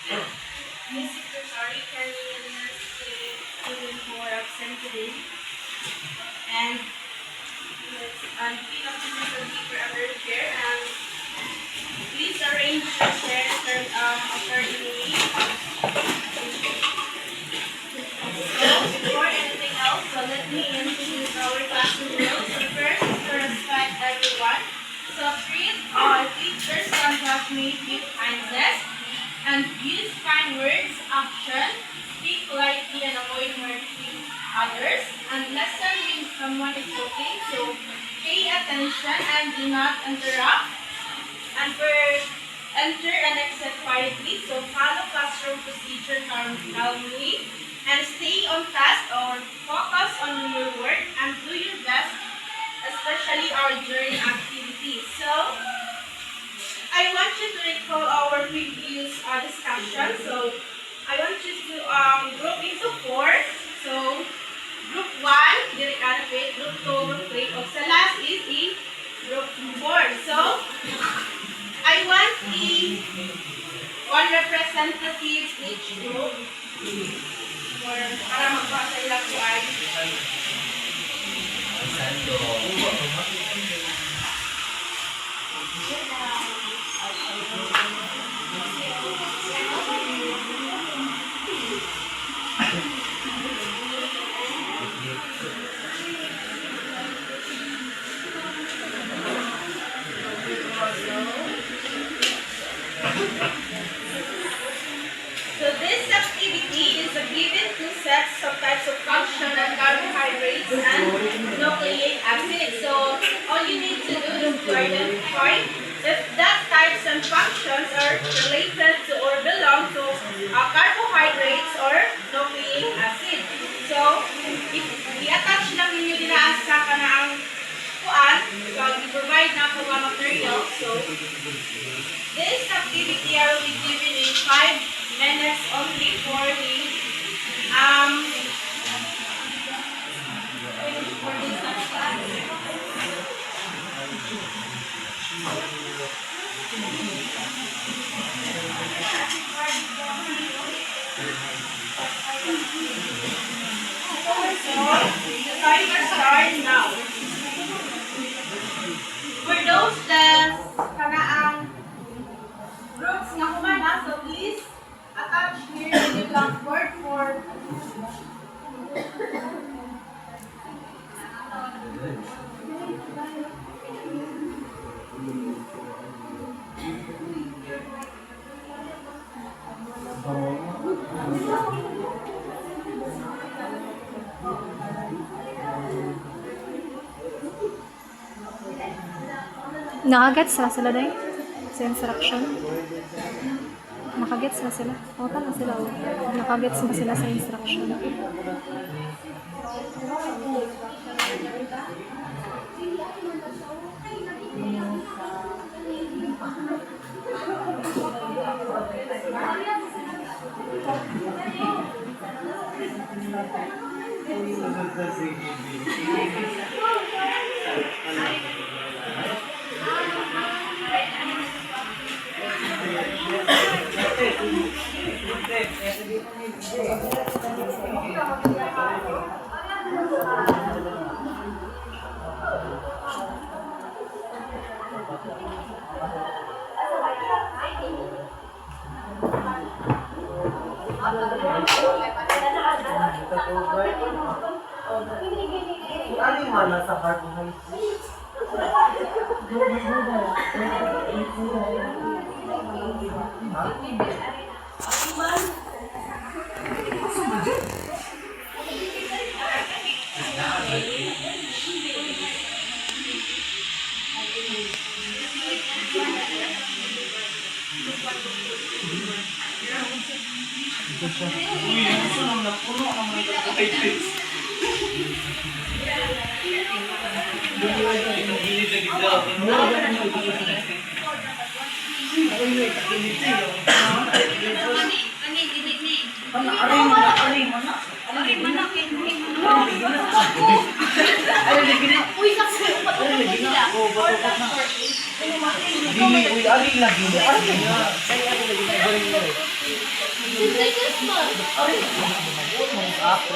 Miss Secretary, can you say student who are absent today? And pick up the physical paper under the chair and please arrange your chair accordingly. So before anything else, so let me introduce our classroom rules. So first, to respect everyone. So treat all teachers and classmates with kindness and use kind words, action, speak politely and avoid hurting others, and listen when someone is talking. So pay attention and do not interrupt. And first, enter and exit quietly. So follow classroom procedure calmly and stay on task or focus on your work and do your best, especially our journey activities. So I want you to recall our previous discussion. So I want you to group into four. So group 1, diri ka na fit. Group 2, group 3. O sa last is group 4. So I want one representative each group for para magpasa ilang kuan. So this activity is given two sets of types of functional carbohydrates and nucleic acid. So all you need to do is to identify if that types and functions are related to or belong to carbohydrates or nucleic acid. So if i-attach lang ninyo dinaasa ka na ang kuan, so i-provide na ako mga material. So this activity I will be given in 5 minutes only for the the timer starts now. For those that kanaang groups nga kumana, so please attach here in the blackboard for Nakagets na sila dahil sa instruction. Nakagets na sila. O, tala sila. O. Nakagets na sila sa instruction. Ano yung mga nasa carbohydrates? Puno ang mga carbohydrates. Ay, manakit. Ay, lagi na. Uy, sakso. Patulog mo sila. Oo, bato-bat na. Dili, uy, ari lagi na. Ari na. Kaya ako lagi na. Ibalik mo. Ari. Ako.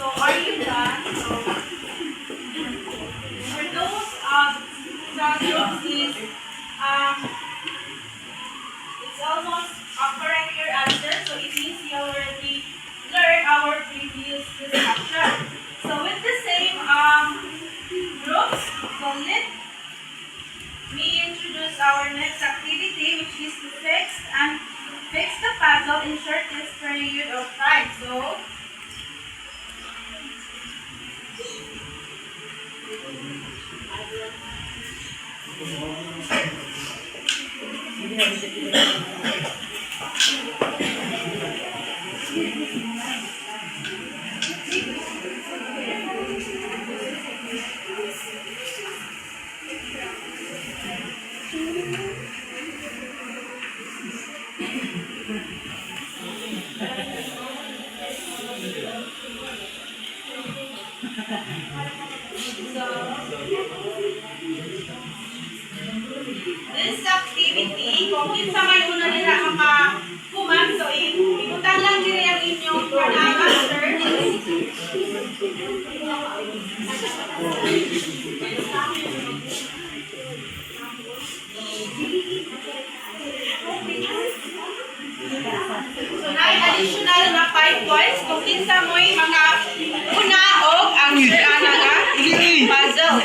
So, are you done? So, for those subjects is, it's almost a correct your answer. So, it means you already learned our previous discussion. So, with the same groups, so let me introduce our next activity, which is to fix the puzzle in shortest period of time. So, this activity, kung kinsa may una nila makakuman, so ikutan lang diri ang inyong answer. So, na-additional na 5 points kung kinsa mo'y mga unaog ang answer nga puzzle.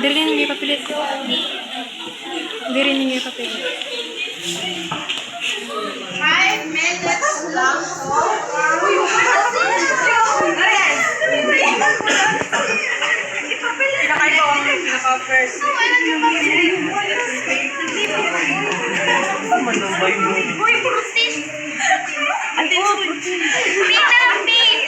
Dili ninyo kapilit. Dili ninyo kapilit. 5 minutes lang po. Pinakayo ang pinaka-first. Uy, protein! Atin mo. Vitamin!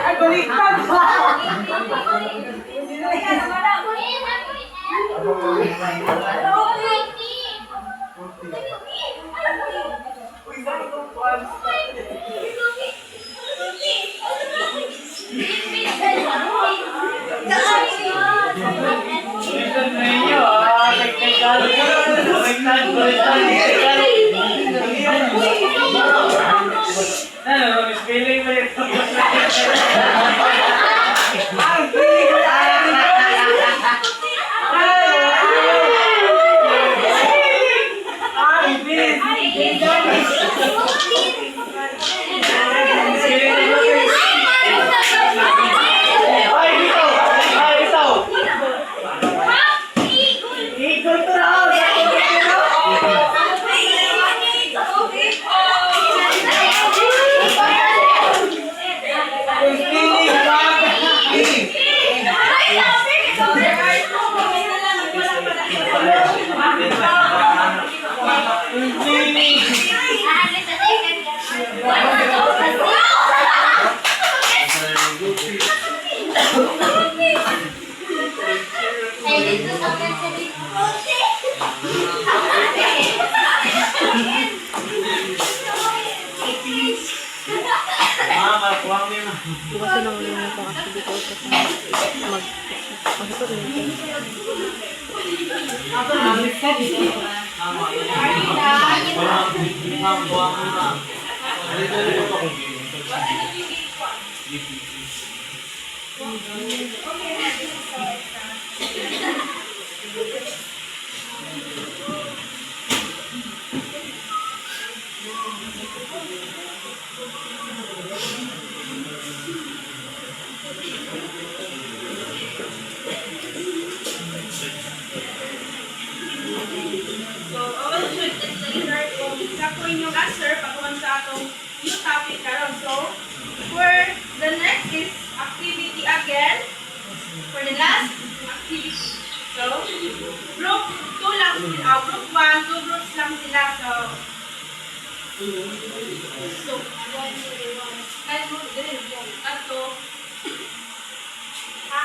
Ay, baliktad pa! Kasi nang ulit ko activity ko kasi So, I will shoot it later kung sakto inyong answer pagkuhan sa atong new topic karon. So, for the next is activity again. For the last activity. So, group 2 lang sila. Group 1, 2 groups lang sila. So, ato. Ha?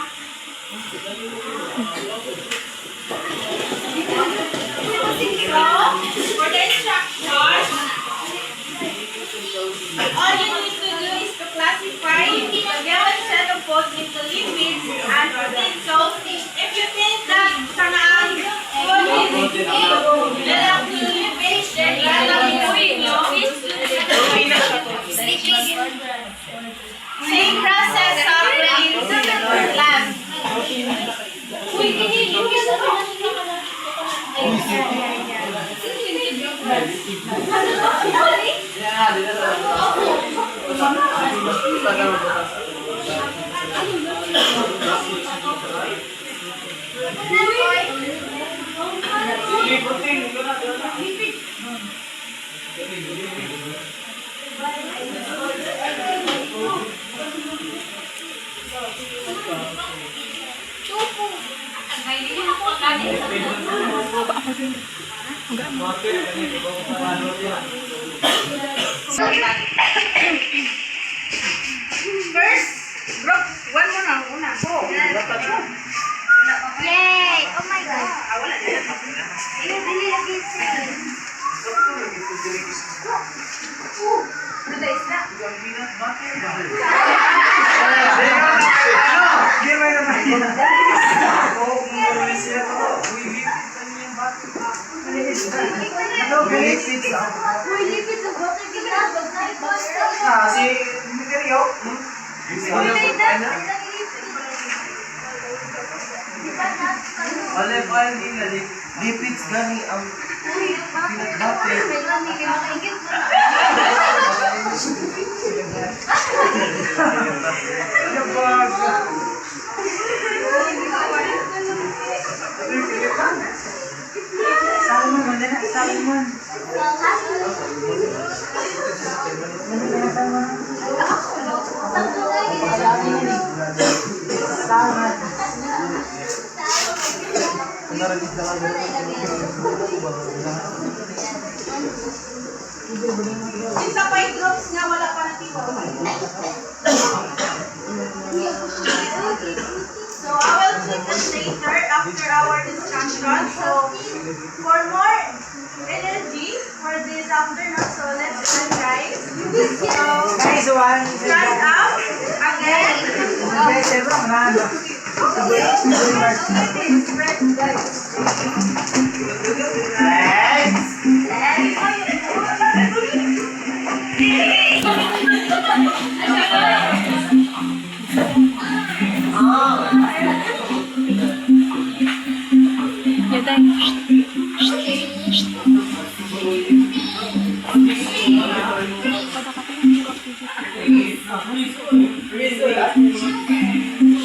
So, for the instruction, all you need to do is to classify the given set of foods into lipids and proteins. So, if you think that sanaan food is related to lipids, then lalagyan nyo is same process of in lab. First, group, one mo na, una. Yay! Oh my God! Wala na. Dili lagi siya. Ano tayo isla? Uy, lipid sa butter ginagawa na butter. Lipids gani ang pinagbape. Salmon. Yung sa 5 groups nga, wala pa natiwa. So, I will click this later after our discussion. So, for more energy for this afternoon, so let's start, guys. So, stand up again. Spread, guys.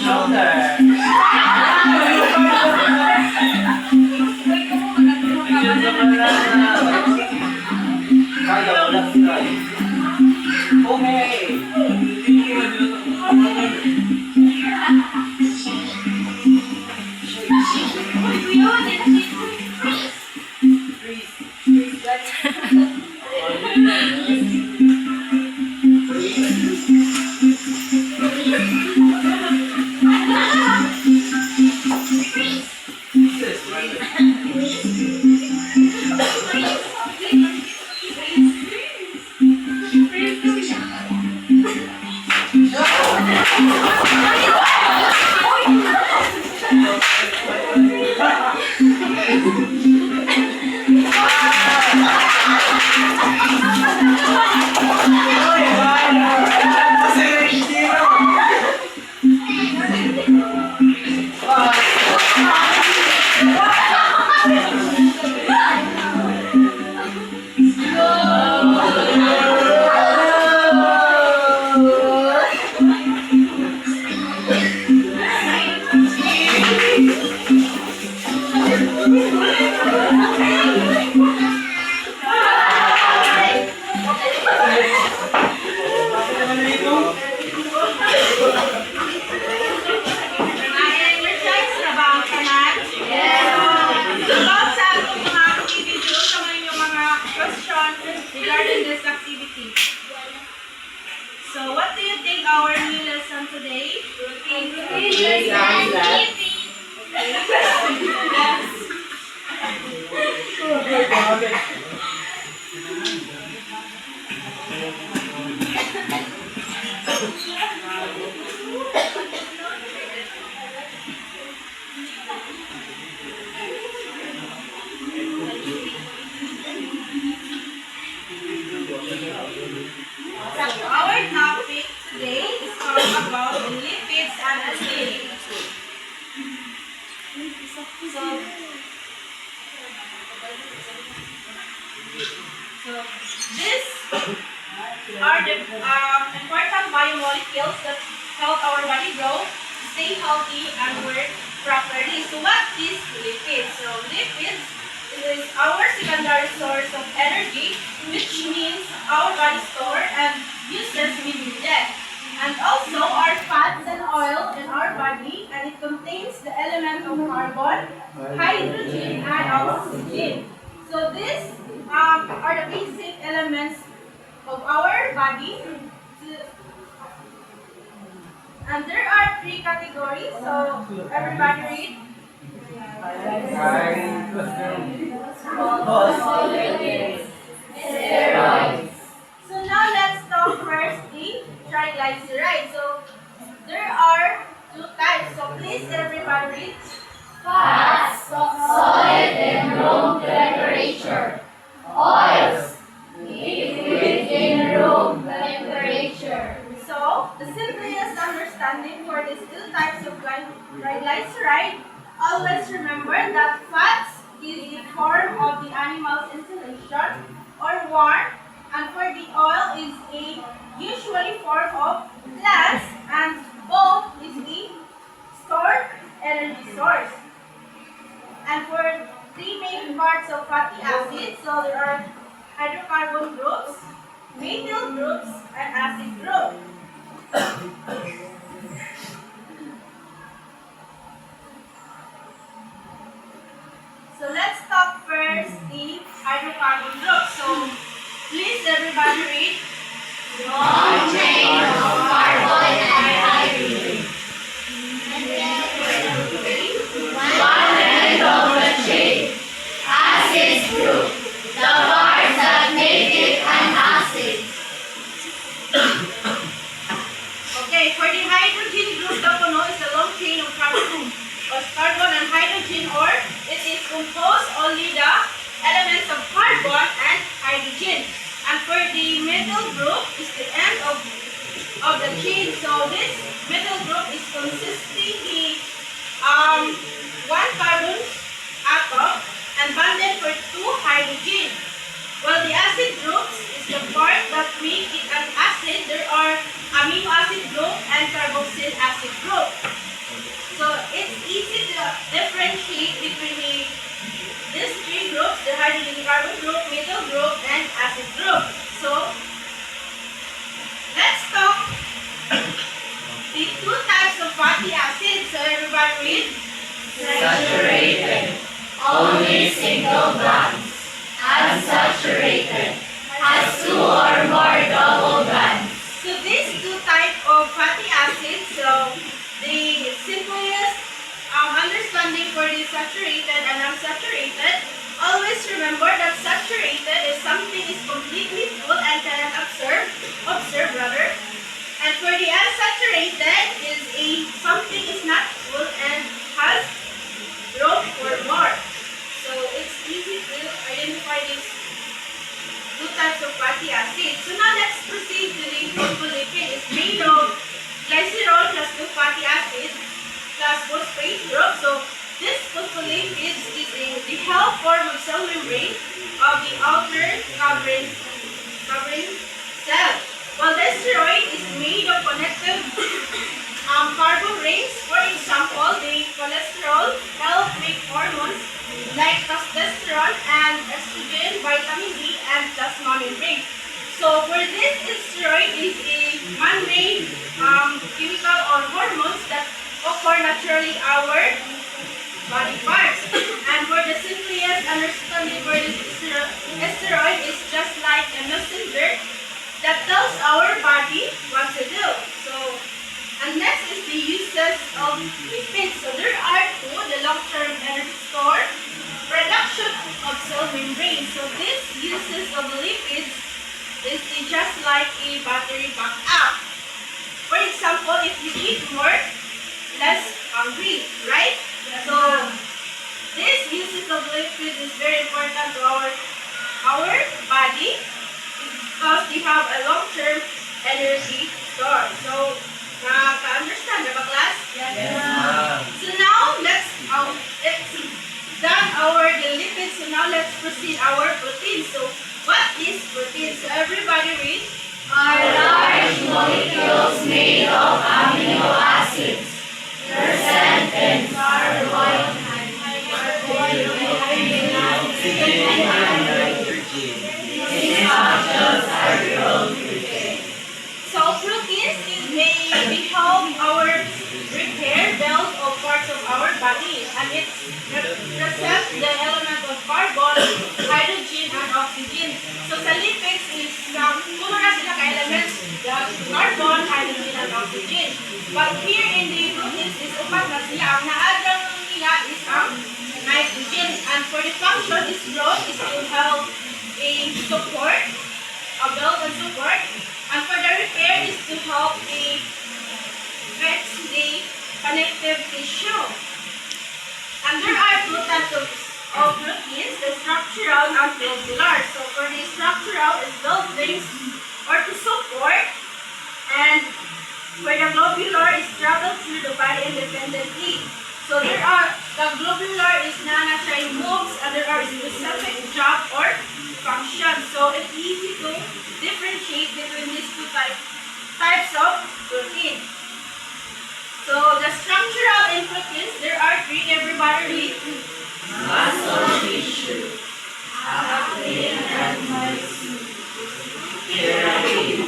Shoulder. Na-energize na ba ang tanan? About sa atong mga activity, sa mga question regarding this activity. So, what do you think our new lesson today? So, our topic today is talk about lipids and acids. So, these are the important biomolecules that help our body grow, stay healthy, and work properly. So, what is lipids? So, lipids is our secondary source of energy, which means our body store and uses when needed. And also our fats and oil in our body, and it contains the element of carbon, hydrogen, and oxygen. So these are the basic elements of our body. And there are three categories. So everybody read. So now let's talk first the triglyceride. So there are two types. So please everybody read. Fats, solid and room temperature. Oils, liquid in room temperature. So the simplest understanding for these two types of triglyceride, always remember that fats is the form of the animal's insulation or warmth, and for the oil is a usually form of plants, and both is the stored energy source. And for three main parts of fatty acids, so there are hydrocarbon groups, methyl groups, and acid group. So let's talk first the hydrocarbon group. So please everybody read. Long chain of carbon and hydrogen. One end of the chain. Acid group. The parts that make it an acid. Okay, for the hydrogen group, the puno is a long chain of carbon and hydrogen, or it is composed only the elements of carbon and hydrogen. And for the methyl group is the end of the chain. So this methyl group is consisting the one carbon atom and bonded for two hydrogen. While the acid groups is the part that make it an acid. There are amino acid group and carboxyl acid group. So it's easy to differentiate between these three groups: the hydrogen carbon group, methyl group, and acid group. So let's talk the two types of fatty acids. So everybody read. Saturated. Only single bonds. Unsaturated. Has two or more double bonds. So these two types of fatty acids, so the simplest understanding for the saturated and unsaturated, always remember that saturated is something is completely full and cannot observe rather. And for the unsaturated is something is not full and has to fatty acids. So now let's proceed to the phospholipid. It's made of glycerol plus 2 fatty acids plus phosphate group. So this phospholipid is the help form of cell membrane of the outer covering cell. While the steroid is made of connective carbon rings. For example, the cholesterol help make hormones like testosterone and estrogen, vitamin D, and plasma membrane. So for this, steroid is a man-made chemical or hormones that occur naturally our body parts. And for the simplest understanding for this steroid is just like a messenger that tells our body what to do. So, and next is the uses of lipids. So there are two, the long-term energy store, production of cell membrane. So this uses of lipids is just like a battery backup. For example, if you eat more, less hungry, right? So this uses of lipids is very important to our body because they have a long-term energy store. So understand ba class? Yes, ma'am. So now let's done our lipids. So now let's proceed our protein. So what is protein? So everybody read. Are large molecules made of amino acids, present in So proteins is they help our repair build of parts of our body, and it represents the element of carbon, hydrogen, and oxygen. So sa lipids is puno na sila ka elements, the carbon, hydrogen, and oxygen. But here in the proteins is upat na sila. Ang naadang nila is ang nitrogen. And for the function is growth is to help in support, build and support. And for the repair is to help the fix the connective tissue. And there are two types of proteins, the structural and globular. So for the structural is build things or to support, and for the globular is travel through the body independently. So there are, the globular is siya moves, and there are specific job or function. So it's easy to differentiate between these two types of protein. So the structural in proteins, there are three. Everybody read. muscle tissue, actin and myosin, keratin,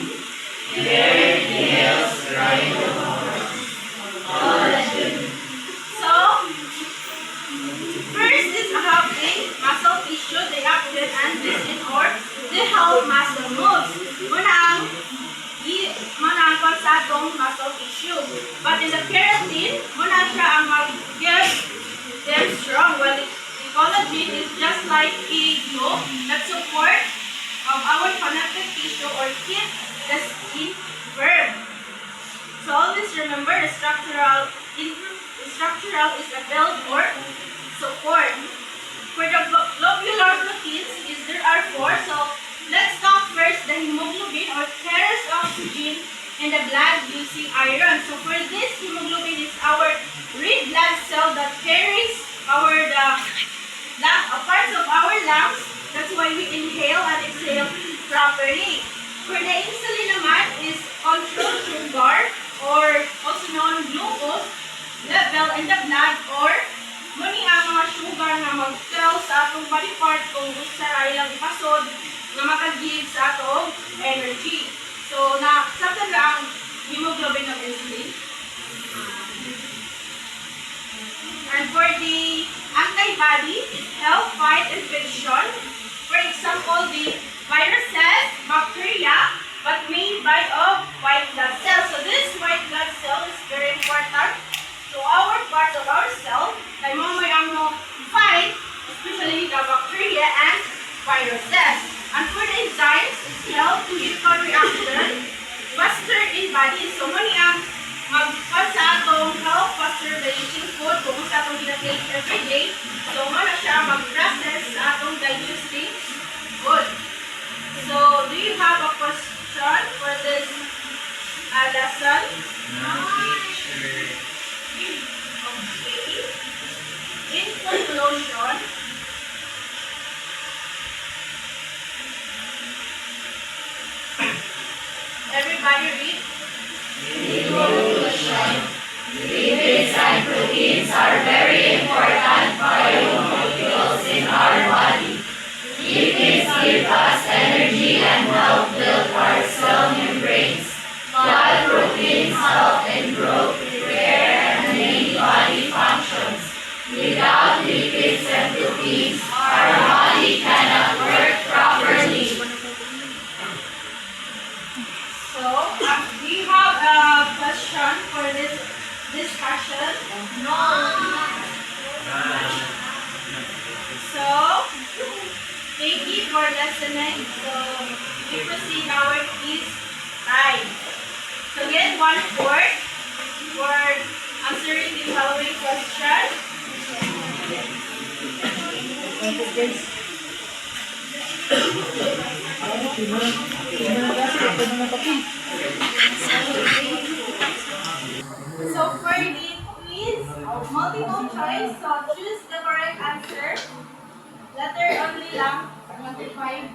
hair, nails, rhizomes, collagen. So first is actin, muscle tissue, the actin and myosin, or the help muscle moves. Muna ang sa atong muscle tissue. But in the keratin, muna siya ang mag-give them strong. While the collagen is just like a glue that support of our connective tissue or keep the skin firm. So always remember the structural is a build or support. For the globular proteins, there are four. So let's talk first the hemoglobin or carries oxygen in the blood using iron. So for this, hemoglobin is our red blood cell that carries the parts of our lungs. That's why we inhale and exhale properly. For the insulin naman is control sugar or also known glucose level in the blood, or muni ang mga sugar na mag-tell sa atong body part kung gusto sa ilang ipasod na makagive sa atong energy. So, saktan ba ang hemoglobin ng insulin? And for the antibody, it help fight infection. For example, the viruses, bacteria, but made by of white blood cells. So this white blood cell is very important to our part of our cell. Kaya mamay ang fight, especially the bacteria and viruses. And for the enzymes, it help to chemical reaction faster in body. So muni ang mag-cause sa atong help faster digesting food kung sa atong ginatake every day. So muna siya mag-process sa atong digesting food. So follow me on. Everybody read. Lipids and proteins are very important biomolecules in our body. Lipids give us energy and help build our cell membranes, while proteins help in growth, repair, and many body functions. Without lipids and proteins, our body cannot work properly. So, do you have a question for this discussion? No. So, thank you for listening. So, we proceed our quiz time. So, get 1/4 for answering the following question. So for the quiz, multiple choice, so choose the correct answer. Letter only lang, 25.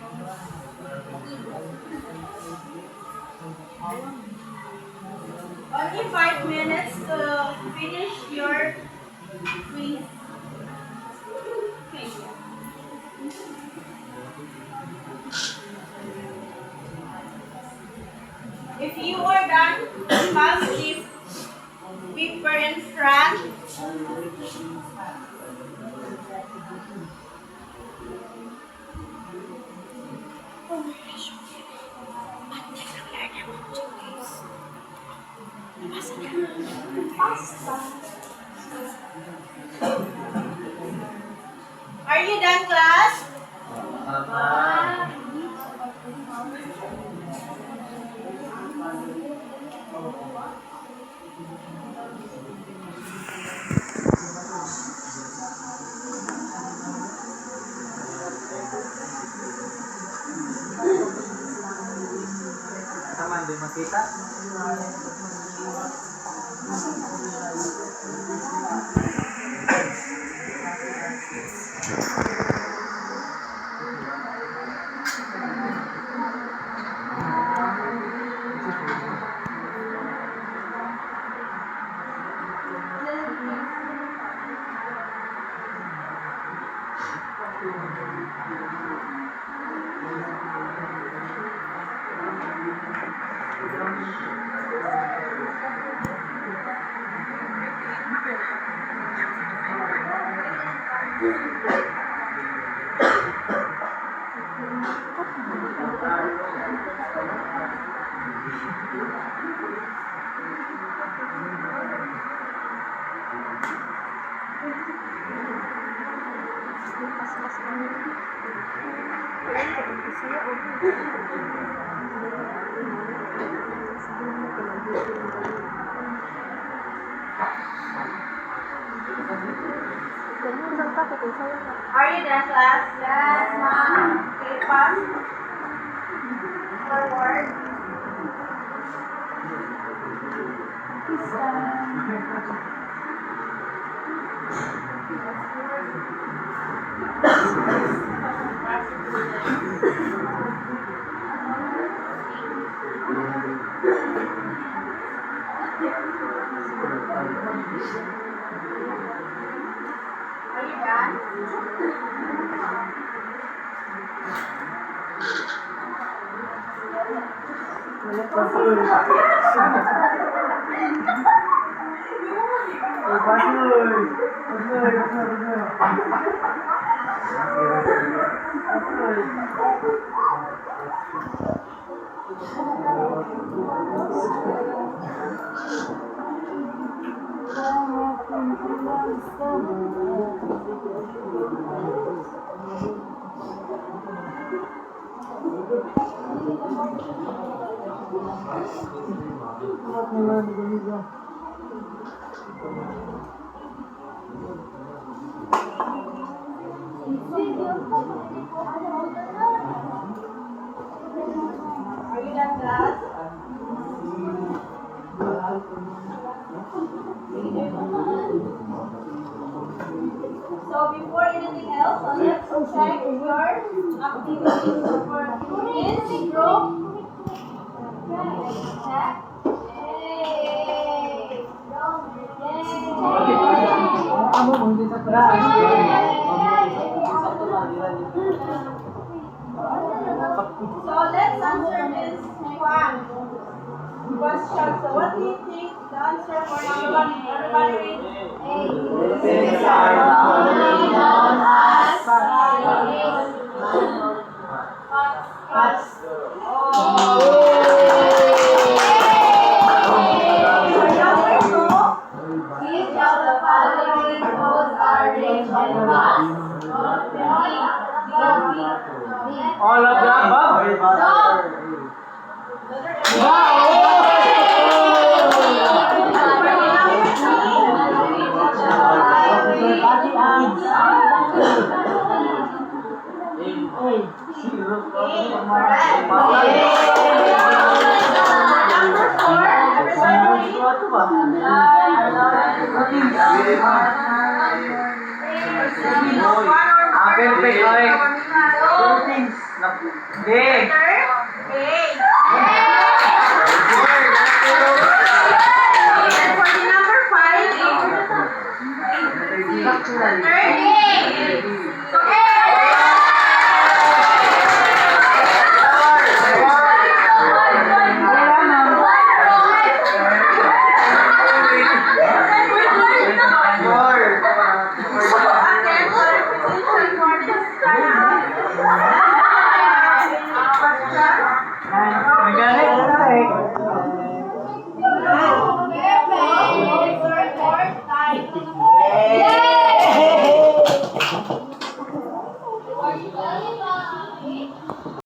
Only 5 minutes to finish your quiz. Okay. If you are done, pass the paper in front. Are you done, class? Taman din makita. Are you done, class? Yes, ma'am. Okay, pass. Forward. Are you done? Are you done, class? So before anything else, let's check your activities. So for activities, group. Check. Yay! So let's answer this one question. So what do you think the answer for number one is? Everybody read. Since our boundary known as Each of the following roads are rich and vast. all of the above.